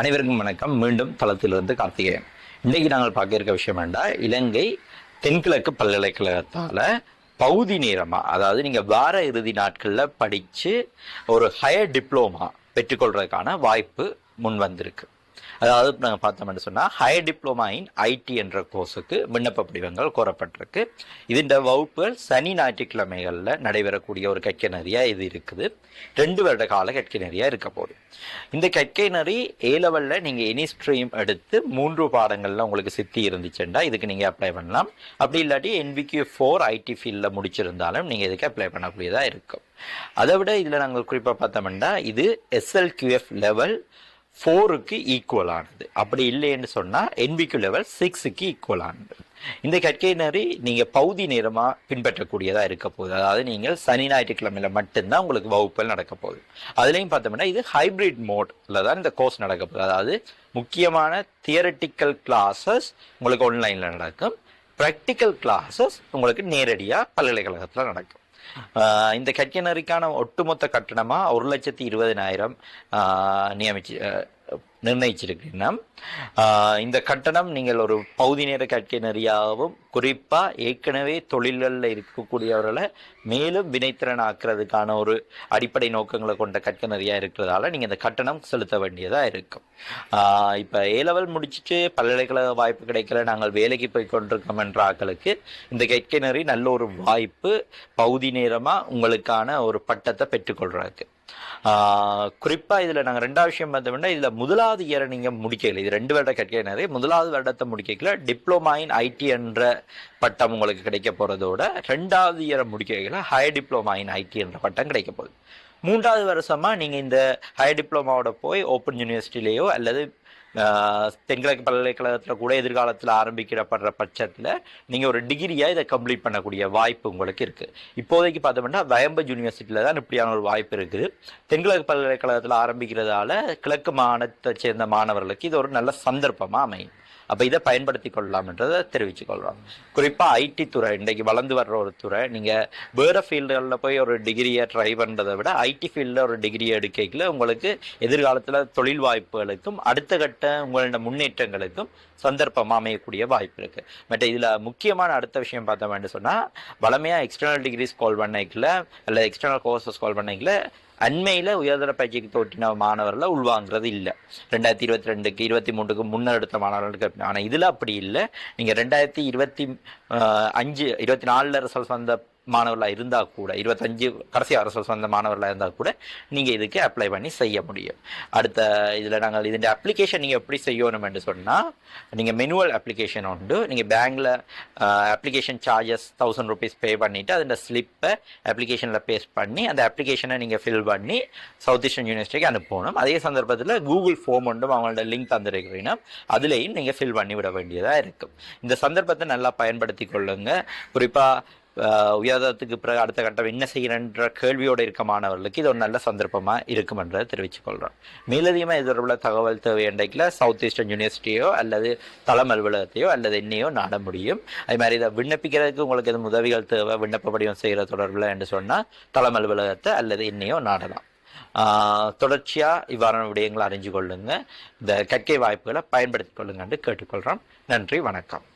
அனைவருக்கும் வணக்கம். மீண்டும் தளத்திலிருந்து கார்த்திகேயன். இன்றைக்கு நாங்கள் பார்க்க இருக்க விஷயம் வேண்டா, இலங்கை தென்கிழக்கு பல்கலைக்கழகத்தால பகுதி நேரமா, அதாவது நீங்க வார இறுதி நாட்கள்ல படிச்சு ஒரு ஹையர் டிப்ளோமா பெற்றுக்கொள்றதுக்கான வாய்ப்பு முன் வந்திருக்கு. அதாவது நாங்கள் பார்த்தோம்னு சொன்னால் ஹையர் டிப்ளோமா இன் ஐடி என்ற கோர்ஸுக்கு விண்ணப்ப படிவங்கள் கோரப்பட்டிருக்கு. இதன் வகுப்புகள் சனி ஞாயிற்றுக்கிழமைகளில் நடைபெறக்கூடிய ஒரு கற்கை நெறியாக இது இருக்குது. 2 வருட கால கற்கை நெறியாக இருக்க போகுது. இந்த கற்கை நெறி A-லெவலில் நீங்கள் எனி ஸ்ட்ரீம் எடுத்து 3 பாடங்களில் உங்களுக்கு சித்தி இருந்துச்சுன்னா இதுக்கு நீங்கள் அப்ளை பண்ணலாம். அப்படி இல்லாட்டி NVQ4 ஐடி ஃபீல்டில் முடிச்சிருந்தாலும் நீங்கள் இதுக்கு அப்ளை பண்ணக்கூடியதாக இருக்கும். அதை விட இதில் நாங்கள் குறிப்பாக பார்த்தோம்னா இது SLQF லெவல் 4க்கு ஈக்குவலானது. அப்படி இல்லைன்னு சொன்னால் NVQ லெவல் 6க்கு ஈக்குவலானது. இந்த கற்கை நெறி நீங்கள் பகுதி நேரமாக பின்பற்றக்கூடியதாக இருக்க போகுது. அதாவது நீங்கள் சனி ஞாயிற்றுக்கிழமையில மட்டும்தான் உங்களுக்கு வகுப்புகள் நடக்க போகுது. அதுலேயும் பார்த்தோம்னா இது ஹைப்ரிட் மோட்ல தான் இந்த கோர்ஸ் நடக்க போகுது. அதாவது முக்கியமான தியரட்டிக்கல் கிளாஸஸ் உங்களுக்கு ஆன்லைனில் நடக்கும், ப்ராக்டிக்கல் கிளாஸஸ் உங்களுக்கு நேரடியாக பல்கலைக்கழகத்தில் நடக்கும். இந்த கற்கை நெறிக்கான ஒட்டுமொத்த கட்டணமாக 1,20,000 நிர்ணயிச்சிருக்கீங்கன்னா இந்த கட்டணம் நீங்கள் ஒரு பகுதி நேர கற்கை நெறியாகவும் குறிப்பாக ஏற்கனவே தொழில்களில் இருக்கக்கூடியவர்களை மேலும் வினைத்திறன் ஆக்குறதுக்கான ஒரு அடிப்படை நோக்கங்களை கொண்ட கற்கை நெறியாக இருக்கிறதால நீங்கள் இந்த கட்டணம் செலுத்த வேண்டியதாக இருக்கும். இப்போ A-லெவல் முடிச்சுட்டு பல்கலைக்கழக வாய்ப்பு கிடைக்கல, நாங்கள் வேலைக்கு போய் கொண்டிருக்கோம் என்ற ஆட்களுக்கு இந்த கற்கை நெறி நல்ல ஒரு வாய்ப்பு, பகுதி நேரமாக உங்களுக்கான ஒரு பட்டத்தை பெற்றுக்கொள்றதுக்கு. குறிப்பாக இதில் நாங்கள் 2வது விஷயம் பார்த்தோம்னா, இதில் முதலாவது இயரை நீங்கள் முடிக்கல. இது 2 வருட கற்கை நெறி. முதலாவது வருடத்தை முடிக்கல டிப்ளமா இன் ஐடி என்ற பட்டம் உங்களுக்கு கிடைக்க போகிறதோட 2வது இயரை முடிக்கல ஹையர் டிப்ளமா இன் ஐடி என்ற பட்டம் கிடைக்க போகுது. 3வது வருஷமாக நீங்கள் இந்த ஹையர் டிப்ளமாவோட போய் ஓப்பன் யூனிவர்சிட்டிலேயோ அல்லது தென்கிழக்கு பல்கலைக்கழகத்தில் கூட எதிர்காலத்தில் ஆரம்பிக்கப்படுற பட்சத்தில் நீங்கள் ஒரு டிகிரியாக இதை கம்ப்ளீட் பண்ணக்கூடிய வாய்ப்பு உங்களுக்கு இருக்குது. இப்போதைக்கு பார்த்தோம்னா வயம்பு யூனிவர்சிட்டியில் தான் இப்படியான ஒரு வாய்ப்பு இருக்குது. தென்கிழக்கு பல்கலைக்கழகத்தில் ஆரம்பிக்கிறதால கிழக்கு மாநிலத்தை சேர்ந்த மாணவர்களுக்கு இது ஒரு நல்ல சந்தர்ப்பமாக அமையும். அப்போ இதை பயன்படுத்தி கொள்ளலாம்ன்றதை தெரிவித்து கொள்கிறோம். குறிப்பாக ஐடி துறை இன்றைக்கு வளர்ந்து வர்ற ஒரு துறை. நீங்கள் வேறு ஃபீல்டுகளில் போய் ஒரு டிகிரியை ட்ரை பண்ணுறதை விட ஐடி ஃபீல்டில் ஒரு டிகிரியை எடுக்கல உங்களுக்கு எதிர்காலத்தில் தொழில் வாய்ப்புகளுக்கும் அடுத்த கட்ட உங்களோட முன்னேற்றங்களுக்கும் சந்தர்ப்பமாக அமையக்கூடிய வாய்ப்பு இருக்குது. பட் இதில் முக்கியமான அடுத்த விஷயம் பார்த்தோம்னு சொன்னால், வளமையாக எக்ஸ்டர்னல் டிகிரிஸ் கால் பண்ணிக்கல அல்லது எக்ஸ்டர்னல் கோர்சஸ் கால் பண்ணிக்கல அண்மையில் உயர்தர பயிற்சிக்கு தோற்றின மாணவர்களை உள்வாங்கிறது இல்லை. 2022க்கு 23க்கு முன்னர் எடுத்த மாணவர்களுக்கு. ஆனால் இதில் அப்படி இல்லை. நீங்கள் 2025 24 ரிசல்ட்ஸ் வந்த மாணவர்களாக இருந்தால் கூட, 25 கடைசி ரிசல்ட்ஸ் வந்த மாணவர்களாக இருந்தால் கூட நீங்கள் இதுக்கு அப்ளை பண்ணி செய்ய முடியும். அடுத்த இதில் நாங்கள் இதன் அப்ளிகேஷன் நீங்கள் எப்படி செய்யணும் என்று சொன்னால், நீங்கள் மெனுவல் அப்ளிகேஷன் உண்டு. நீங்கள் பேங்கில் அப்ளிகேஷன் சார்ஜஸ் 1000 rupees பே பண்ணிவிட்டு அதில் ஸ்லிப்பை அப்ளிகேஷனில் பேஸ்ட் பண்ணி அந்த அப்ளிகேஷனை நீங்கள் ஃபில் பண்ணி சவுத் ஈஸ்டர்ன் யூனிவர்சிட்டிக்கு அனுப்பணும். அதே சந்தர்ப்பத்தில் கூகுள் ஃபார்ம் ஒன்றும் அவங்களோட லிங்க் தந்துருக்கிறீங்கன்னா அதுலேயும் நீங்கள் ஃபில் பண்ணி விட வேண்டியதாக இருக்கும். இந்த சந்தர்ப்பத்தை நல்லா பயன்படுத்தி கொள்ளுங்கள். குறிப்பாக உயர்தரத்துக்கு பிறகு அடுத்த கட்டம் என்ன செய்கிறன்ற கேள்வியோடு இருக்க மாணவர்களுக்கு இது ஒரு நல்ல சந்தர்ப்பமாக இருக்கும் என்றதை தெரிவித்துக் கொள்கிறோம். மேலதிகமாக இது தொடர்புள்ள தகவல் தேவை என்றைக்கில் சவுத் ஈஸ்டர்ன் யூனிவர்சிட்டியோ அல்லது தளம் அலுவலகத்தையோ அல்லது என்னையோ நாட முடியும். அது மாதிரி இதை விண்ணப்பிக்கிறதுக்கு உங்களுக்கு எதுவும் உதவிகள் தேவை, விண்ணப்ப படிவம் செய்கிற தொடர்பில் என்று சொன்னால் தளம் அலுவலகத்தை அல்லது என்னையோ நாடலாம். தொடர்ச்சியாக இவ்வாறான விடயங்களை அறிஞ்சு கொள்ளுங்கள். இந்த கற்கை வாய்ப்புகளை பயன்படுத்திக் கொள்ளுங்க என்று கேட்டுக்கொள்கிறோம். நன்றி, வணக்கம்.